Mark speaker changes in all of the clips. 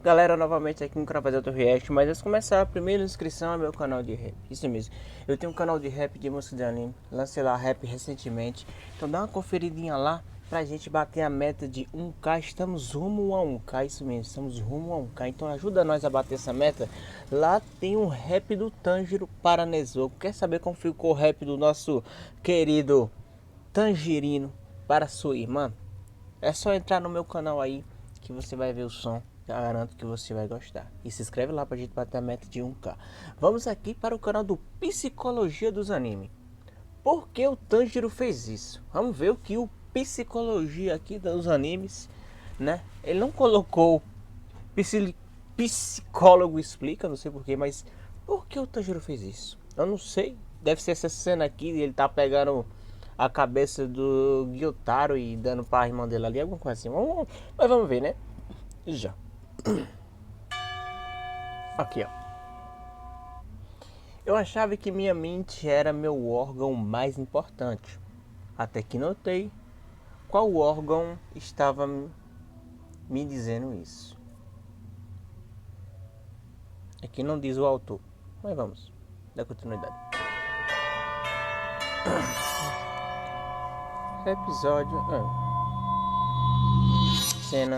Speaker 1: Galera, novamente aqui no canal fazer outro react. Mas antes de começar, a primeira inscrição é meu canal de rap. Isso mesmo, eu tenho um canal de rap de música de anime. Lancei lá rap recentemente. Então dá uma conferidinha lá pra gente bater a meta de 1k. Estamos rumo a 1k, isso mesmo, estamos rumo a 1k. Então ajuda nós a bater essa meta. Lá tem um rap do Tanjiro Paranezou. Quer saber como ficou o rap do nosso querido Tangerino para sua irmã? É só entrar no meu canal aí que você vai ver o som. Garanto que você vai gostar. E se inscreve lá pra gente bater a meta de 1k. Vamos aqui para o canal do Psicologia dos Animes. Por que o Tanjiro fez isso? Vamos ver o que o Psicologia aqui dos animes, né? Ele não colocou psicólogo explica, não sei porquê, mas por que o Tanjiro fez isso? Eu não sei. Deve ser essa cena aqui, ele tá pegando a cabeça do Gyutaro e dando pra irmã dele ali, alguma coisa assim. Mas vamos ver, né? Já. Aqui, ó. Eu achava que minha mente era meu órgão mais importante, até que notei qual órgão estava me dizendo isso. Aqui não diz o autor, mas vamos dar continuidade. Episódio.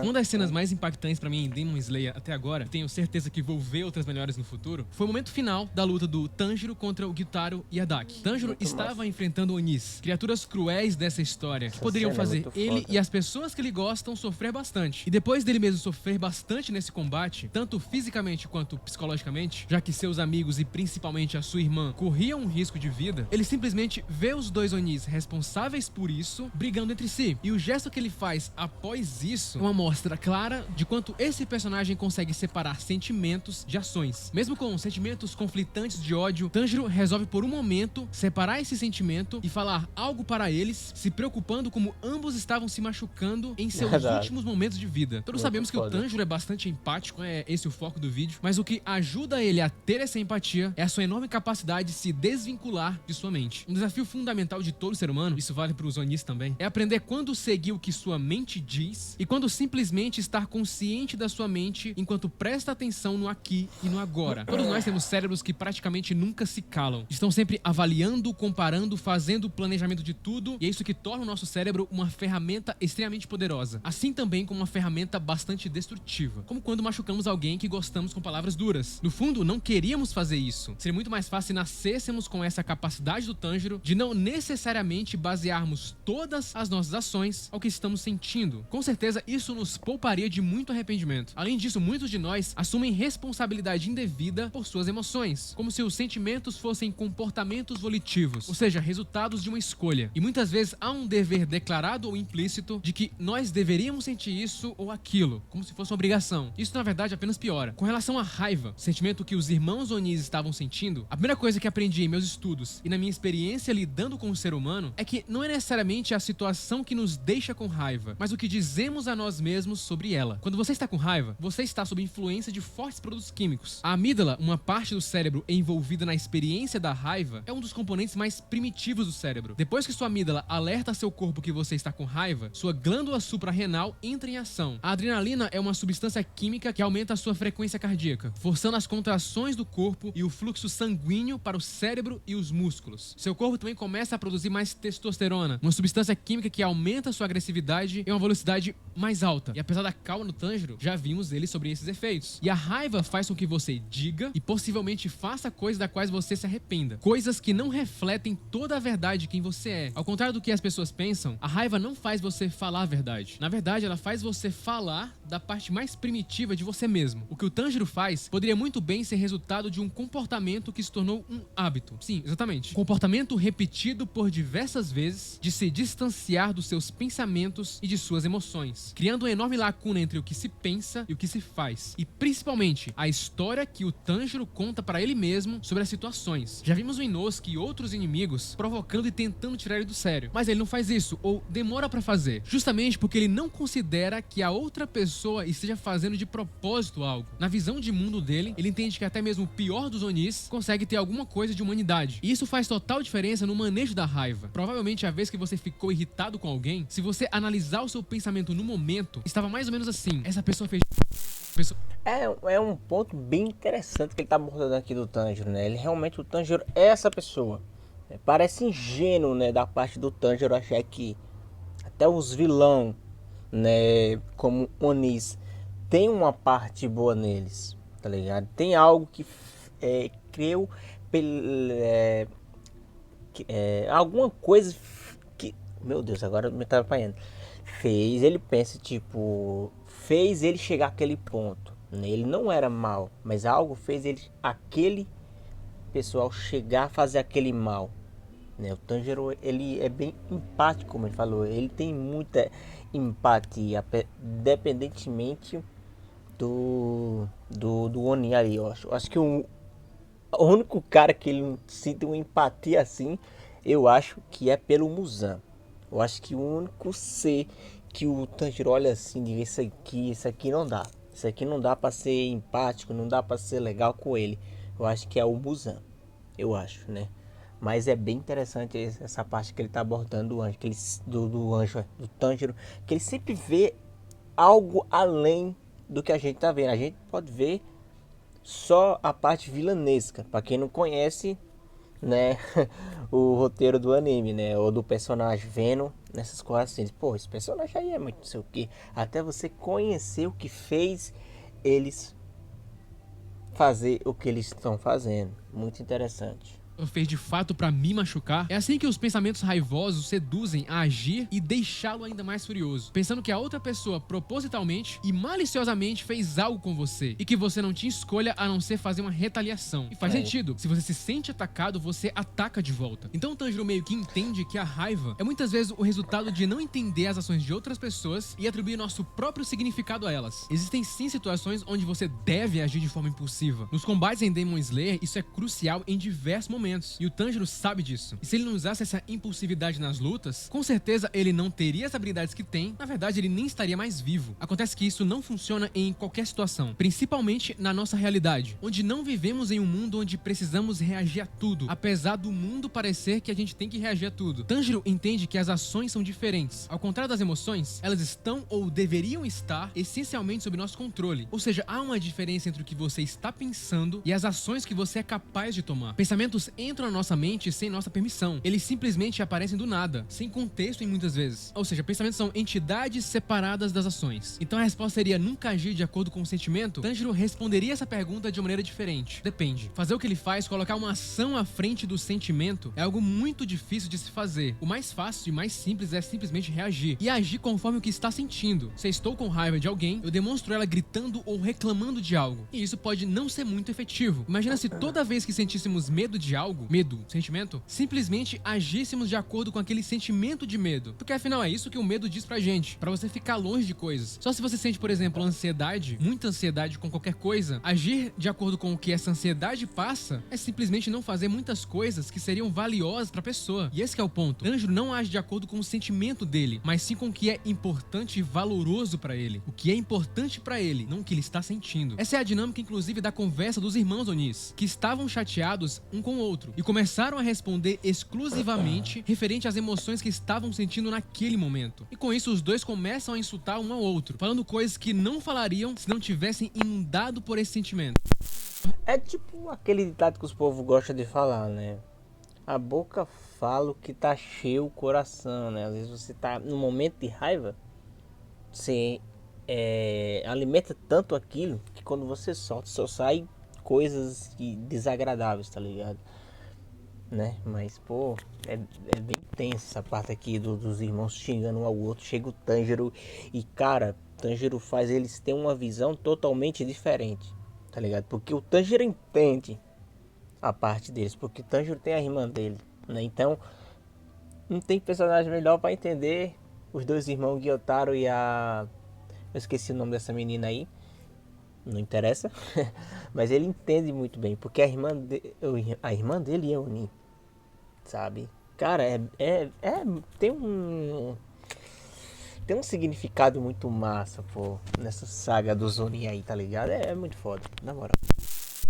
Speaker 2: Uma das cenas mais impactantes pra mim em Demon Slayer até agora, tenho certeza que vou ver outras melhores no futuro, foi o momento final da luta do Tanjiro contra o Gyutaro e a Daki. Tanjiro estava enfrentando Onis, criaturas cruéis dessa história, que poderiam fazer ele e as pessoas que ele gostam sofrer bastante. E depois dele mesmo sofrer bastante nesse combate, tanto fisicamente quanto psicologicamente, já que seus amigos e principalmente a sua irmã corriam um risco de vida, ele simplesmente vê os dois Onis responsáveis por isso brigando entre si. E o gesto que ele faz após isso uma mostra clara de quanto esse personagem consegue separar sentimentos de ações. Mesmo com sentimentos conflitantes de ódio, Tanjiro resolve por um momento separar esse sentimento e falar algo para eles, se preocupando como ambos estavam se machucando em seus últimos momentos de vida. Todos sabemos que o Tanjiro é bastante empático, é esse o foco do vídeo, mas o que ajuda ele a ter essa empatia é a sua enorme capacidade de se desvincular de sua mente. Um desafio fundamental de todo ser humano, isso vale para os Onis também, é aprender quando seguir o que sua mente diz e quando simplesmente estar consciente da sua mente enquanto presta atenção no aqui e no agora. Todos nós temos cérebros que praticamente nunca se calam. Estão sempre avaliando, comparando, fazendo o planejamento de tudo, e é isso que torna o nosso cérebro uma ferramenta extremamente poderosa. Assim também como uma ferramenta bastante destrutiva. Como quando machucamos alguém que gostamos com palavras duras. No fundo, não queríamos fazer isso. Seria muito mais fácil se nascêssemos com essa capacidade do Tanjiro de não necessariamente basearmos todas as nossas ações ao que estamos sentindo. Com certeza, isso nos pouparia de muito arrependimento. Além disso, muitos de nós assumem responsabilidade indevida por suas emoções, como se os sentimentos fossem comportamentos volitivos, ou seja, resultados de uma escolha. E muitas vezes há um dever declarado ou implícito de que nós deveríamos sentir isso ou aquilo, como se fosse uma obrigação. Isso, na verdade, apenas piora. Com relação à raiva, sentimento que os irmãos Onis estavam sentindo, a primeira coisa que aprendi em meus estudos e na minha experiência lidando com o ser humano é que não é necessariamente a situação que nos deixa com raiva, mas o que dizemos a nós mesmos sobre ela. Quando você está com raiva, você está sob influência de fortes produtos químicos. A amígdala, uma parte do cérebro envolvida na experiência da raiva, é um dos componentes mais primitivos do cérebro. Depois que sua amígdala alerta seu corpo que você está com raiva, sua glândula suprarrenal entra em ação. A adrenalina é uma substância química que aumenta a sua frequência cardíaca, forçando as contrações do corpo e o fluxo sanguíneo para o cérebro e os músculos. Seu corpo também começa a produzir mais testosterona, uma substância química que aumenta sua agressividade em uma velocidade mais alta. E apesar da calma no Tanjiro, já vimos ele sobre esses efeitos. E a raiva faz com que você diga e possivelmente faça coisas das quais você se arrependa. Coisas que não refletem toda a verdade de quem você é. Ao contrário do que as pessoas pensam, a raiva não faz você falar a verdade. Na verdade, ela faz você falar da parte mais primitiva de você mesmo. O que o Tanjiro faz poderia muito bem ser resultado de um comportamento que se tornou um hábito. Sim, exatamente. Comportamento repetido por diversas vezes de se distanciar dos seus pensamentos e de suas emoções, criando uma enorme lacuna entre o que se pensa e o que se faz. E principalmente, a história que o Tanjiro conta para ele mesmo sobre as situações. Já vimos o Inosuke e outros inimigos provocando e tentando tirar ele do sério. Mas ele não faz isso, ou demora pra fazer, justamente porque ele não considera que a outra pessoa esteja fazendo de propósito algo. Na visão de mundo dele, ele entende que até mesmo o pior dos Onis consegue ter alguma coisa de humanidade. E isso faz total diferença no manejo da raiva. Provavelmente a vez que você ficou irritado com alguém, se você analisar o seu pensamento no momento, estava mais ou menos assim: essa pessoa fez...
Speaker 1: É um ponto bem interessante que ele tá abordando aqui do Tanjiro, né? Ele realmente, o Tanjiro é essa pessoa. Né? Parece ingênuo, né, da parte do Tanjiro achar que até os vilão, né, como Onis, tem uma parte boa neles, tá ligado? Tem algo que criou alguma coisa que, meu Deus, agora me tá apanhando. Fez ele pensa, tipo, fez ele chegar àquele ponto. Né? Ele não era mal, mas algo fez ele, aquele pessoal chegar a fazer aquele mal. Né? O Tanjiro, ele é bem empático, como ele falou. Ele tem muita empatia, independentemente do Oni ali. Eu acho que o único cara que ele sente uma empatia assim, eu acho que é pelo Muzan. Eu acho que o único ser que o Tanjiro olha assim, de isso aqui não dá. Isso aqui não dá pra ser empático, não dá pra ser legal com ele. Eu acho que é o Muzan. Eu acho, né? Mas é bem interessante essa parte que ele tá abordando do anjo, do anjo, do Tanjiro, que ele sempre vê algo além do que a gente tá vendo. A gente pode ver só a parte vilanesca, para quem não conhece, né, o roteiro do anime, né, ou do personagem vendo nessas coisas assim, pô, esse personagem aí é muito não sei o que, até você conhecer o que fez eles fazer o que eles estão fazendo, muito interessante.
Speaker 2: Fez de fato pra me machucar. É assim que os pensamentos raivosos seduzem a agir e deixá-lo ainda mais furioso, pensando que a outra pessoa propositalmente e maliciosamente fez algo com você e que você não tinha escolha a não ser fazer uma retaliação. E faz sentido. Se você se sente atacado, você ataca de volta. Então o Tanjiro meio que entende que a raiva é muitas vezes o resultado de não entender as ações de outras pessoas e atribuir nosso próprio significado a elas. Existem sim situações onde você deve agir de forma impulsiva. Nos combates em Demon Slayer, isso é crucial em diversos momentos. E o Tanjiro sabe disso. E se ele não usasse essa impulsividade nas lutas, com certeza ele não teria as habilidades que tem. Na verdade, ele nem estaria mais vivo. Acontece que isso não funciona em qualquer situação, principalmente na nossa realidade, onde não vivemos em um mundo onde precisamos reagir a tudo, apesar do mundo parecer que a gente tem que reagir a tudo. Tanjiro entende que as ações são diferentes. Ao contrário das emoções, elas estão ou deveriam estar essencialmente sob nosso controle. Ou seja, há uma diferença entre o que você está pensando e as ações que você é capaz de tomar. Pensamentos entram na nossa mente sem nossa permissão. Eles simplesmente aparecem do nada, sem contexto em muitas vezes. Ou seja, pensamentos são entidades separadas das ações. Então a resposta seria nunca agir de acordo com o sentimento? Tanjiro responderia essa pergunta de uma maneira diferente. Depende. Fazer o que ele faz, colocar uma ação à frente do sentimento, é algo muito difícil de se fazer. O mais fácil e mais simples é simplesmente reagir. E agir conforme o que está sentindo. Se estou com raiva de alguém, eu demonstro ela gritando ou reclamando de algo. E isso pode não ser muito efetivo. Imagina se toda vez que sentíssemos medo de algo, medo, sentimento, simplesmente agíssemos de acordo com aquele sentimento de medo. Porque afinal é isso que o medo diz pra gente, pra você ficar longe de coisas. Só se você sente, por exemplo, ansiedade, muita ansiedade com qualquer coisa, agir de acordo com o que essa ansiedade passa é simplesmente não fazer muitas coisas que seriam valiosas pra pessoa. E esse que é o ponto. Tanjiro não age de acordo com o sentimento dele, mas sim com o que é importante e valoroso pra ele. O que é importante pra ele, não o que ele está sentindo. Essa é a dinâmica, inclusive, da conversa dos irmãos Onis, que estavam chateados um com o outro e começaram a responder exclusivamente referente às emoções que estavam sentindo naquele momento. E com isso os dois começam a insultar um ao outro, falando coisas que não falariam se não tivessem inundado por esse sentimento.
Speaker 1: É tipo aquele ditado que os povos gostam de falar, né? A boca fala o que tá cheio o coração, né? Às vezes você tá num momento de raiva, você alimenta tanto aquilo que quando você solta, só sai coisas desagradáveis, tá ligado? Né? Mas, pô, é bem tenso essa parte aqui dos irmãos xingando um ao outro. Chega o Tanjiro e, cara, Tanjiro faz eles terem uma visão totalmente diferente, tá ligado? Porque o Tanjiro entende a parte deles, porque o Tanjiro tem a irmã dele, né? Então, não tem personagem melhor pra entender os dois irmãos, Gyotaro e a... Eu esqueci o nome dessa menina aí. Não interessa. Mas ele entende muito bem. Porque a irmã dele é Oni. Sabe? Cara, tem um significado muito massa, pô. Nessa saga dos Oni aí, tá ligado? É muito foda, na moral.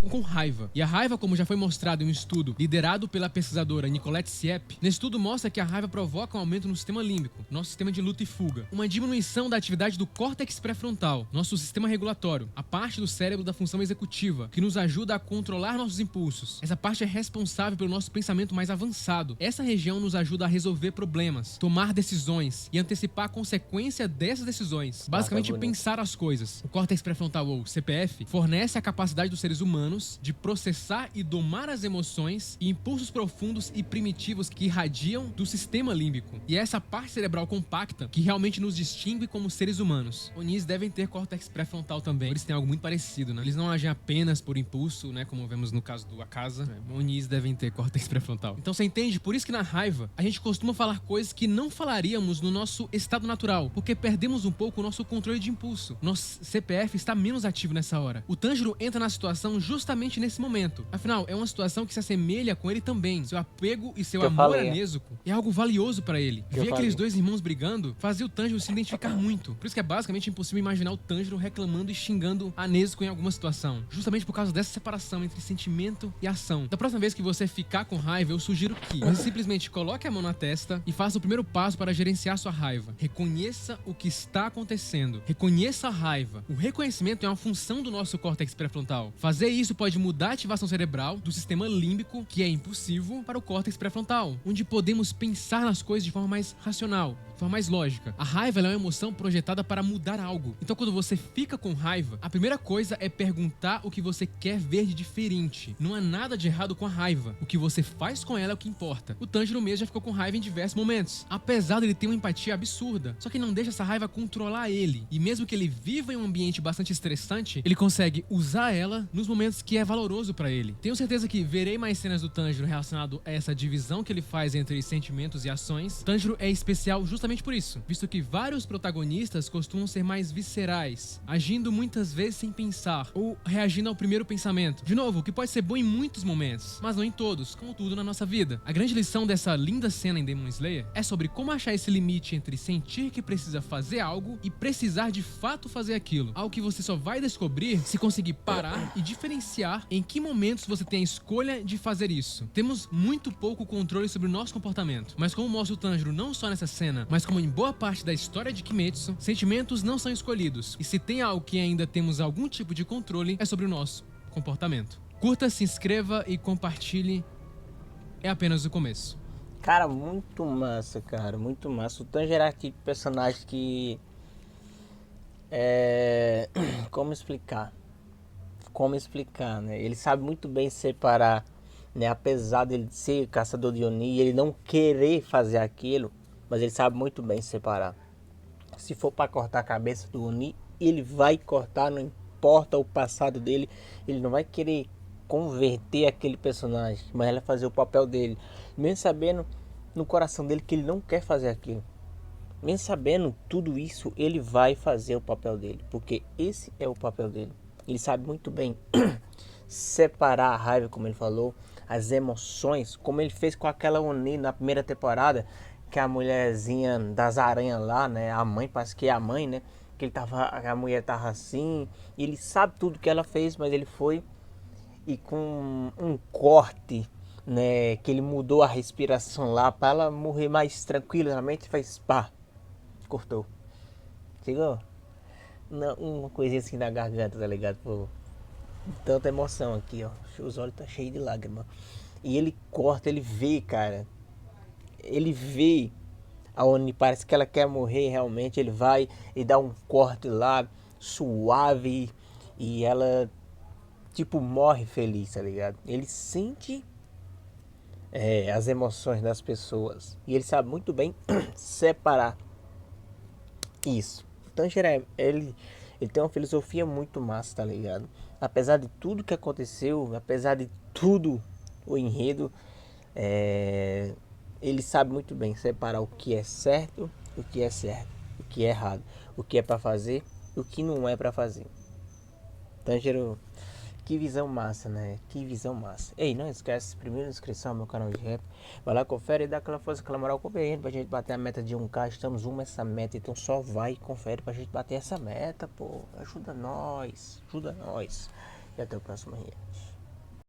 Speaker 2: com raiva. E a raiva, como já foi mostrado em um estudo liderado pela pesquisadora Nicolette Siepp, nesse estudo mostra que a raiva provoca um aumento no sistema límbico, nosso sistema de luta e fuga, uma diminuição da atividade do córtex pré-frontal, nosso sistema regulatório, a parte do cérebro da função executiva, que nos ajuda a controlar nossos impulsos. Essa parte é responsável pelo nosso pensamento mais avançado. Essa região nos ajuda a resolver problemas, tomar decisões e antecipar a consequência dessas decisões. Basicamente, pensar as coisas. O córtex pré-frontal, ou CPF, fornece a capacidade dos seres humanos de processar e domar as emoções e impulsos profundos e primitivos que irradiam do sistema límbico. E é essa parte cerebral compacta que realmente nos distingue como seres humanos. Onis devem ter córtex pré-frontal também. Eles têm algo muito parecido, né? Eles não agem apenas por impulso, né? Como vemos no caso do Akasa. Onis devem ter córtex pré-frontal. Então você entende? Por isso que na raiva a gente costuma falar coisas que não falaríamos no nosso estado natural, porque perdemos um pouco o nosso controle de impulso. Nosso CPF está menos ativo nessa hora. O Tanjiro entra na situação justamente nesse momento. Afinal, é uma situação que se assemelha com ele também. Seu apego e seu amor a Nezuko é algo valioso pra ele. Ver aqueles dois irmãos brigando fazia o Tanjiro se identificar muito. Por isso que é basicamente impossível imaginar o Tanjiro reclamando e xingando a Nezuko em alguma situação. Justamente por causa dessa separação entre sentimento e ação. Da próxima vez que você ficar com raiva, eu sugiro que você simplesmente coloque a mão na testa e faça o primeiro passo para gerenciar sua raiva. Reconheça o que está acontecendo. Reconheça a raiva. O reconhecimento é uma função do nosso córtex pré-frontal. Fazer isso pode mudar a ativação cerebral do sistema límbico, que é impulsivo, para o córtex pré-frontal, onde podemos pensar nas coisas de forma mais racional, de forma mais lógica. A raiva é uma emoção projetada para mudar algo. Então, quando você fica com raiva, a primeira coisa é perguntar o que você quer ver de diferente. Não há nada de errado com a raiva. O que você faz com ela é o que importa. O Tanjiro mesmo já ficou com raiva em diversos momentos, apesar dele ter uma empatia absurda. Só que não deixa essa raiva controlar ele. E mesmo que ele viva em um ambiente bastante estressante, ele consegue usar ela nos momentos que é valoroso pra ele. Tenho certeza que verei mais cenas do Tanjiro relacionado a essa divisão que ele faz entre sentimentos e ações. Tanjiro é especial justamente por isso, visto que vários protagonistas costumam ser mais viscerais, agindo muitas vezes sem pensar, ou reagindo ao primeiro pensamento. De novo, o que pode ser bom em muitos momentos, mas não em todos, como tudo na nossa vida. A grande lição dessa linda cena em Demon Slayer é sobre como achar esse limite entre sentir que precisa fazer algo e precisar de fato fazer aquilo. Algo que você só vai descobrir se conseguir parar e diferenciar em que momentos você tem a escolha de fazer isso. Temos muito pouco controle sobre o nosso comportamento, mas como mostra o Tanjiro não só nessa cena, mas como em boa parte da história de Kimetsu, sentimentos não são escolhidos. E se tem algo que ainda temos algum tipo de controle, é sobre o nosso comportamento. Curta, se inscreva e compartilhe. É apenas o começo.
Speaker 1: Cara, muito massa, cara. Muito massa. O Tanjiro é aquele personagem que... Como explicar? Como explicar, né? Ele sabe muito bem separar, né? Apesar dele ser caçador de Oni, ele não querer fazer aquilo, mas ele sabe muito bem separar. Se for para cortar a cabeça do Oni, ele vai cortar, não importa o passado dele. Ele não vai querer converter aquele personagem, mas ele vai fazer o papel dele, mesmo sabendo no coração dele que ele não quer fazer aquilo. Mesmo sabendo tudo isso, ele vai fazer o papel dele, porque esse é o papel dele. Ele sabe muito bem separar a raiva, como ele falou, as emoções, como ele fez com aquela Oni na primeira temporada, que a mulherzinha das aranhas lá, né, a mãe, parece que é a mãe, né, que ele tava, a mulher tava assim, e ele sabe tudo que ela fez, mas ele foi e com um corte, né, que ele mudou a respiração lá para ela morrer mais tranquilamente, faz pá, cortou. Chegou? Não, uma coisinha assim na garganta, tá ligado? Pô, tanta emoção aqui, ó. Os olhos tá cheios de lágrimas. E ele corta, ele vê, cara. Ele vê aonde parece que ela quer morrer realmente. Ele vai e dá um corte lá, suave. E ela, tipo, morre feliz, tá ligado? Ele sente as emoções das pessoas. E ele sabe muito bem separar isso. Tanjiro, ele tem uma filosofia muito massa, tá ligado? Apesar de tudo que aconteceu, apesar de tudo o enredo, ele sabe muito bem separar o que é certo, o que é certo, o que é errado, o que é pra fazer e o que não é pra fazer. Tanjiro, que visão massa, né? Que visão massa. Ei, não esquece, primeira inscrição ao meu canal de rap. Vai lá, confere e dá aquela força, aquela moral, compreende pra gente bater a meta de 1K. Estamos essa meta, então só vai e confere pra gente bater essa meta, pô. Ajuda nós, ajuda nós. E até o próximo, gente.